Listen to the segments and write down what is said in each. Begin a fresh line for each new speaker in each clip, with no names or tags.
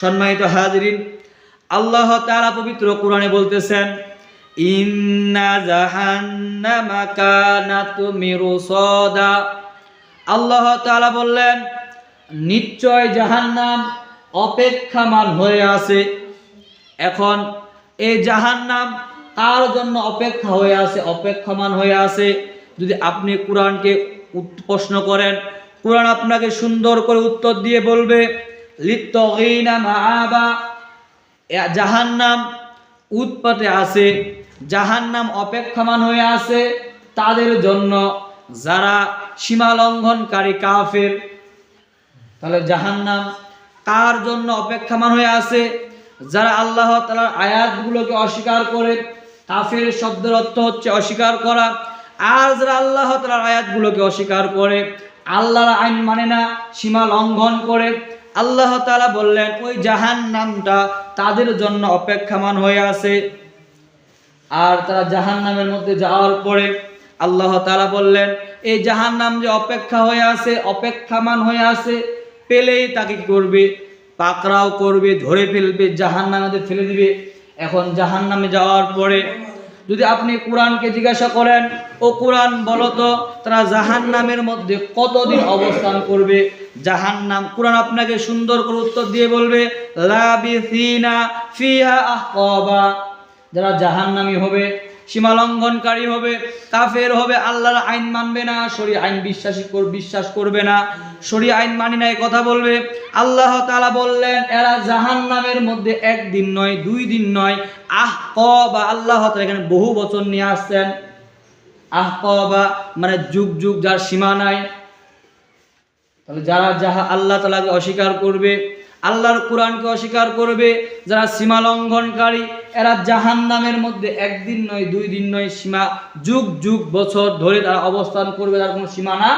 সম্মানিত হাজিরিন, আল্লাহ তাআলা পবিত্র কোরআনে বলতেছেন, ইন্না জাহান্নামা কানাত মিরসাদা। আল্লাহ তাআলা বললেন, নিশ্চয় জাহান্নাম অপেক্ষামান হয়ে আছে। এখন এই জাহান্নাম কার জন্য অপেক্ষা হয়ে আছে, অপেক্ষামান হয়ে আছে? যদি আপনি কোরআনকে প্রশ্ন করেন, কোরআন আপনাকে সুন্দর করে উত্তর দিয়ে বলবে, লিত্তাগিনা মাআবা, জাহান্নাম উৎপাতে আছে, জাহান্নাম অপেক্ষামান হয়ে আছে তাদের জন্য যারা সীমা লঙ্ঘনকারী কাফের। তাহলে জাহান্নাম কার জন্য অপেক্ষামান হয়ে আছে? যারা আল্লাহ তাআলার আয়াতগুলোকে অস্বীকার করে। কাফের শব্দের অর্থ হচ্ছে অস্বীকার করা। আর যারা আল্লাহ তাআলার আয়াতগুলোকে অস্বীকার করে, আল্লাহর আইন মানে না, সীমা লঙ্ঘন করে, আল্লাহ তাআলা বললেন ওই জাহান্নামটা তাদের জন্য অপেক্ষামান হয়ে আছে। আর তারা জাহান্নামের মধ্যে যাওয়ার পরে আল্লাহ তাআলা বললেন, এই জাহান্নাম যে অপেক্ষা হয়ে আছে, অপেক্ষামান হয়ে আছে, পেলেই তাকে কি করবে? পাকড়াও করবে, ধরে ফেলবে, জাহান্নামে ফেলে দিবে। এখন জাহান্নামে যাওয়ার পরে যদি আপনি কোরআনকে জিজ্ঞাসা করেন, ও কোরআন বলো তো তারা জাহান্নামের মধ্যে কতদিন অবস্থান করবে? জাহান্নাম, কোরআন আপনাকে সুন্দর করে উত্তর দিয়ে বলবে, লাবিসিনা ফিহা আহকাবা। যারা জাহান্নামী হবে, সীমা লঙ্ঘনকারী হবে, কাফের হবে, আল্লাহর আইন মানবে না, শরীয়ত আইন বিশ্বাস করবে না, শরীয়ত আইন মানি না, এই কথা বলবে। আল্লাহ তাআলা বললেন এরা জাহান্নামের মধ্যে একদিন নয়, 2 দিন নয়, আহকাবা, আল্লাহ তাআলা এখানে বহু বচন নিয়ে আসছেন। আহকাবা মানে যুগ যুগ, যার সীমা নাই। তাহলে যারা আল্লাহ তাআলাকে অস্বীকার করবে, আল্লাহর কোরআনকে অস্বীকার করবে, যারা সীমা লঙ্ঘনকারী, এরা জাহান্নামের মধ্যে একদিন নয়, 2 দিন নয়, সীমা যুগ যুগ বছর ধরে তারা অবস্থান করবে, তার কোনো সীমানা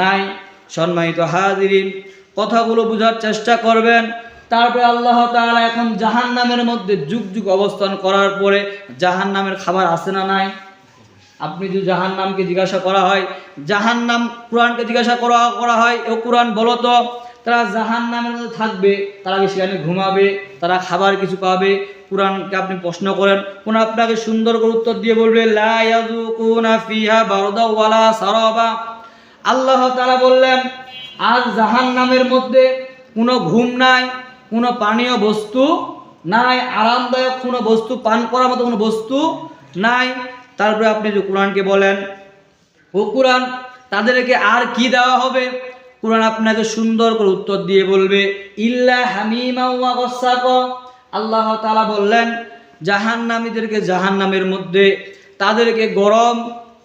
নাই। সম্মানিত হাজিরিন, কথাগুলো বোঝার চেষ্টা করবেন। তারপরে আল্লাহ তাআলা এখন জাহান্নামের মধ্যে যুগ যুগ অবস্থান করার পরে জাহান্নামের খাবার আছে না নাই? আপনি যদি জাহান্নামকে জিজ্ঞাসা করা হয়, জাহান্নাম কোরআনকে জিজ্ঞাসা করা হয়, ও কোরআন বলো তো তারা জাহান্নামের মধ্যে থাকবে, তারা কি সেখানে ঘুমাবে, তারা খাবার কিছু পাবে? কোরআনকে আপনি প্রশ্ন করেন, কোন আপনাকে সুন্দর করে উত্তর দিয়ে বলবে, লা ইয়াযুকুনা ফিহা বারদা ওয়ালা সারাবা। আল্লাহ তাআলা বললেন আজ জাহান্নামের মধ্যে কোনো ঘুম নাই, কোনো পানীয় বস্তু নাই, আরামদায়ক কোনো বস্তু, পান করার মতো কোনো বস্তু নাই। তারপরে আপনি যে কোরআনকে বলেন, ও কোরআন তাদেরকে আর কি দেওয়া হবে? কোরআন আপনাকে সুন্দর করে উত্তর দিয়ে বলবে, ইল্লা হামিমা ওয়া গাসসাকা। আল্লাহ তাআলা বললেন জাহান্নামীদেরকে জাহান্নামের মধ্যে তাদেরকে গরম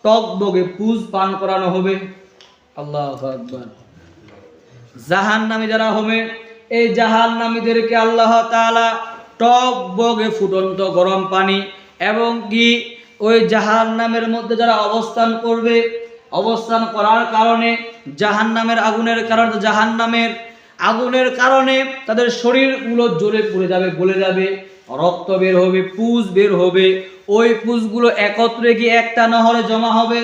টকবগে পুজ পান করানো হবে। আল্লাহু আকবার। জাহান্নামী যারা হবে, এই জাহান্নামীদেরকে আল্লাহ তাআলা টকবগে ফুটন্ত গরম পানি এবং কি ওই জাহান্নামের মধ্যে যারা অবস্থান করবে, অবস্থান করার কারণে জাহান্নামের আগুনের কারণে, জাহান্নামের আগুনের কারণে তাদের শরীরগুলো জ্বলে পুড়ে যাবে, গলে যাবে, রক্ত বের হবে, পুজ বের হবে। ওই পুজগুলো একত্রে গিয়ে একটা নহরে জমা হবে।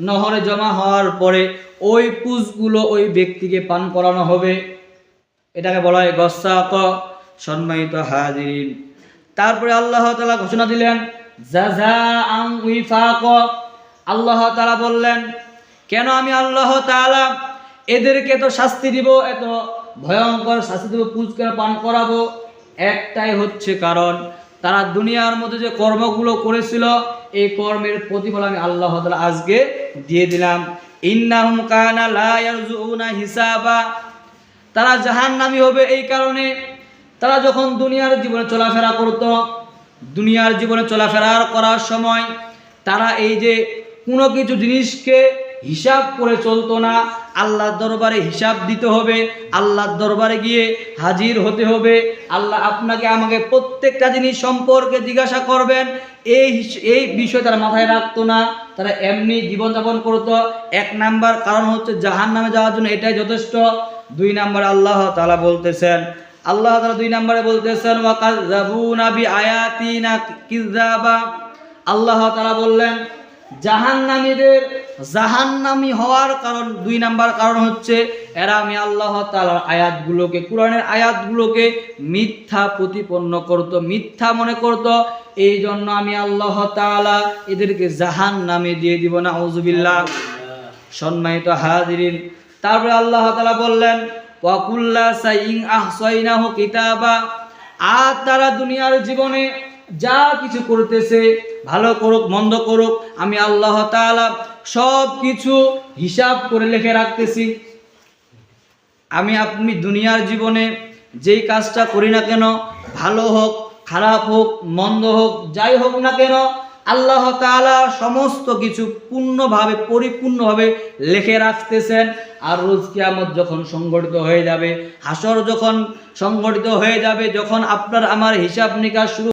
নহরে জমা হওয়ার পরে ওই পুজগুলো ওই ব্যক্তিকে পান করানো হবে। এটাকে বলা হয় গসাক। সম্মানিত হাজিরিন, তারপরে আল্লাহ তাআলা ঘোষণা দিলেন জাযাআন উইফাকা। আল্লাহ তাআলা বললেন, কেন আমি আল্লাহ তাআলা এদেরকে তো শাস্তি দিব, এত ভয়ঙ্কর শাস্তি দেব, পুজ কেন পান করাবো? একটাই হচ্ছে কারণ, তারা দুনিয়ার মধ্যে যে কর্মগুলো করেছিল, এই কর্মের প্রতিফল আমি আল্লাহ তাআলা আজকে দিয়ে দিলাম। ইন্নাহুম কানা লা ইয়ারজুনা হিসাবা। তারা জাহান্নামী হবে এই কারণে, তারা যখন দুনিয়ার জীবনে চলাফেরা করত, দুনিয়ার জীবনে চলাফেরা করার সময় তারা এই যে কোনো কিছু জিনিসকে হিসাব করে চলতো না। আল্লাহর দরবারে হিসাব দিতে হবে, আল্লাহর দরবারে গিয়ে হাজির হতে হবে, আল্লাহ আপনাকে আমাকে প্রত্যেকটা জিনিস সম্পর্কে জিজ্ঞাসা করবেন, এই বিষয় তারা মাথায় রাখতো না। তারা এমনি জীবনযাপন করতো। 1 নাম্বার কারণ হচ্ছে জাহান্নামে যাওয়ার জন্য এটাই যথেষ্ট। 2 নাম্বার আল্লাহ তাআলা বলতেছেন, আল্লাহ তাআলা 2 নম্বরে বলতেছেন ওয়া কাযযাবুনা বিআয়াতিনা কিযাবা। আল্লাহ তাআলা বললেন জাহান্নামীদের জাহান্নামী হওয়ার কারণ, 2 নাম্বার কারণ হচ্ছে এরা আমি আল্লাহ তাআলার আয়াতগুলোকে, কোরআনের আয়াতগুলোকে মিথ্যা প্রতিপন্ন করত, মিথ্যা মনে করত। এই জন্য আমি আল্লাহ তাআলা এদেরকে জাহান্নামে দিয়ে দিব, নাউযুবিল্লাহ। সম্মানিত হাজিরিন, তারপরে আল্লাহ তাআলা বললেন ওয়া কুল্লা শাইইন আহসাইনাহু কিতাবা। আর তারা দুনিয়ার জীবনে যা কিছু করতেছে, ভালো করুক মন্দ করুক, আমি আল্লাহ তাআলা সব কিছু হিসাব করে লিখে রাখতেছি। আমি আপনি দুনিয়ার জীবনে যেই কাজটা করি না কেন, ভালো হোক খারাপ হোক মন্দ হোক যাই হোক না কেন, আল্লাহ তাআলা সমস্ত কিছু পূর্ণভাবে পরিপূর্ণভাবে লিখে রাখতেছেন। আর রোজ কিয়ামত যখন সংগঠিত হয়ে যাবে, হাসর যখন সংগঠিত হয়ে যাবে, যখন আপনার আমার হিসাব নিকাশ শুরু